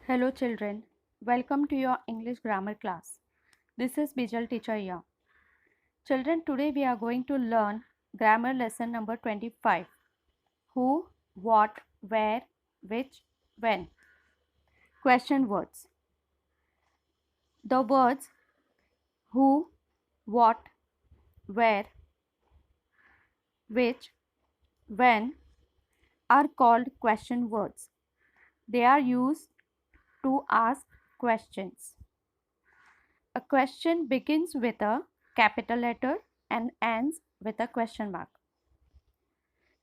Hello children, welcome to your English grammar class. This is Bijal teacher here. Children, today we are going to learn grammar lesson number 25. Who, what, where, which, when. Question words. The words who, what, where, which, when are called question words. They are used to ask questions. A question begins with a capital letter and ends with a question mark.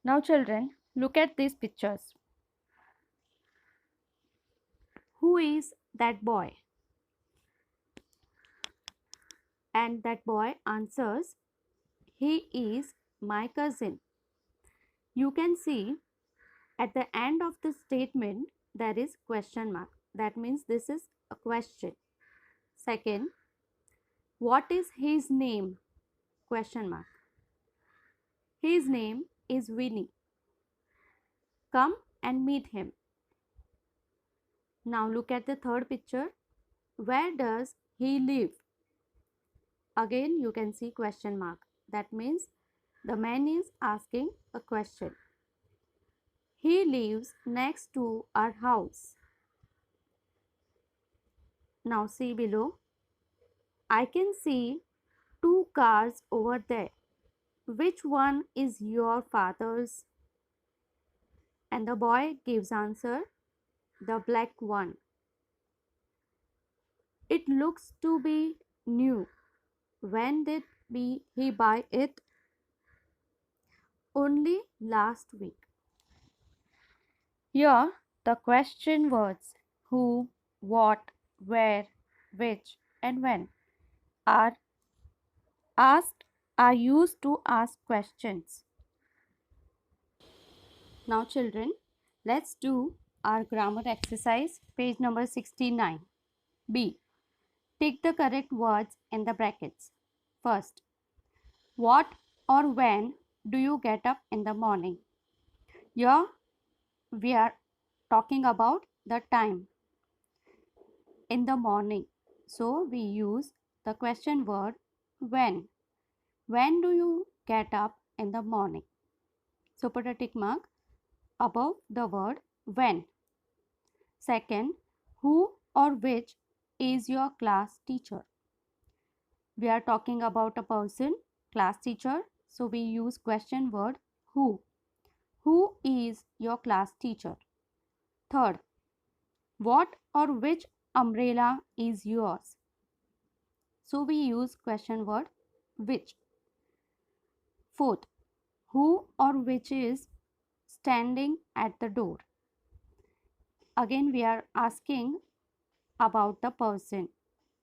Now children, look at these pictures. Who is that boy? And that boy answers, he is my cousin. You can see at the end of the statement there is question mark. That means this is a question. Second, what is his name? Question mark. His name is Winnie. Come and meet him. Now look at the third picture. Where does he live? Again you can see question mark. That means the man is asking a question. He lives next to our house. Now see below. I can see two cars over there. Which one is your father's? And the boy gives answer, the black one. It looks to be new. When did he buy it? Only last week. Here, the question words who, what, where, which, and when are used to ask questions. Now children, let's do our grammar exercise, page number 69. B. Tick the correct words in the brackets. First, what or when do you get up in the morning? Here we are talking about the time in the morning. So we use the question word when. When do you get up in the morning? So put a tick mark above the word when. Second, who or which is your class teacher? We are talking about a person, class teacher. So we use question word who. Who is your class teacher? Third, what or which umbrella is yours? So we use question word which. Fourth, who or which is standing at the door? Again we are asking about the person.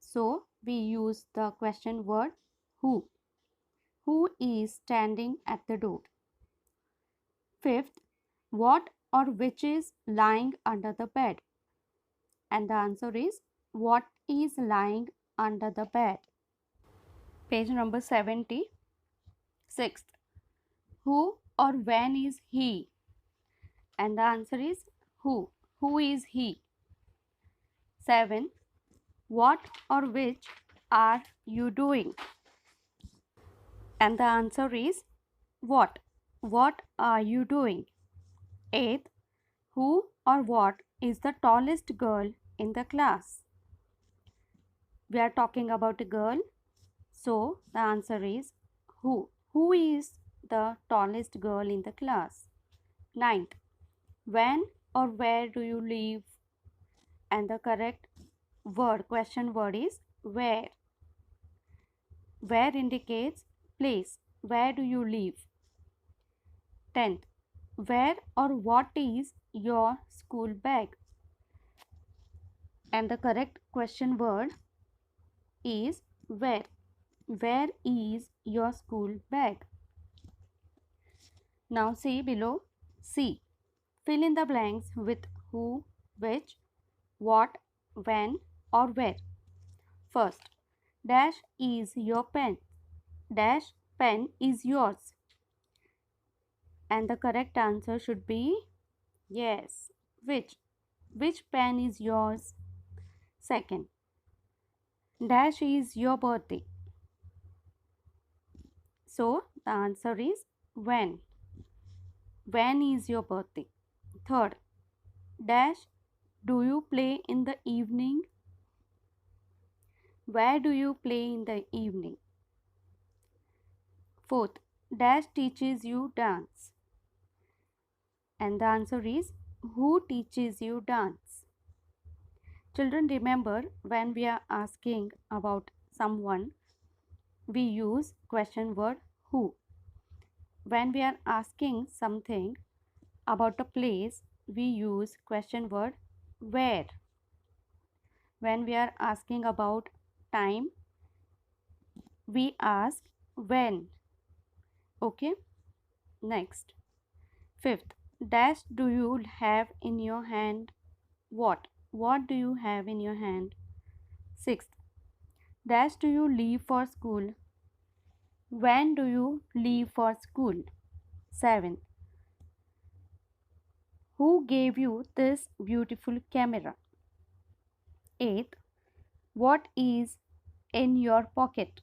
So we use the question word who. Who is standing at the door? Fifth, what or which is lying under the bed? And the answer is what is lying under the bed. Page number 70. Sixth, who or when is he? And the answer is who. Who is he? 7. What or which are you doing? And the answer is what. What are you doing? 8th, who or what is the tallest girl in the class? We are talking about a girl. So the answer is who. Who is the tallest girl in the class? 9th, when or where do you live? And the correct word, question word is where. Where indicates place. Where do you live? 10th, where or what is your school bag? And the correct question word is where. Where is your school bag? Now see below. C. Fill in the blanks with who, which, what, when, or where. First, dash is your pen. Dash pen is yours. And the correct answer should be yes. Which? Which pen is yours? Second, dash is your birthday. So the answer is when. When is your birthday? Third, dash do you play in the evening? Where do you play in the evening? Fourth, dash teaches you dance. And the answer is who teaches you dance? Children, remember when we are asking about someone, we use question word who. When we are asking something about a place, we use question word where. When we are asking about time, we ask when. Okay, next. Fifth, dash do you have in your hand? What? What do you have in your hand? Sixth, dash do you leave for school? When do you leave for school? Seventh, who gave you this beautiful camera? Eighth, what is in your pocket?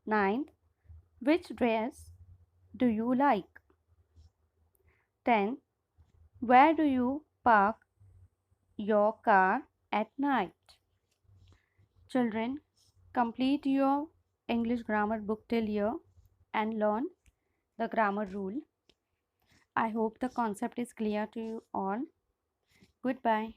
Ninth, which dress do you like? 10th, where do you park your car at night? Children, complete your English grammar book till here and learn the grammar rule. I hope the concept is clear to you all. Goodbye.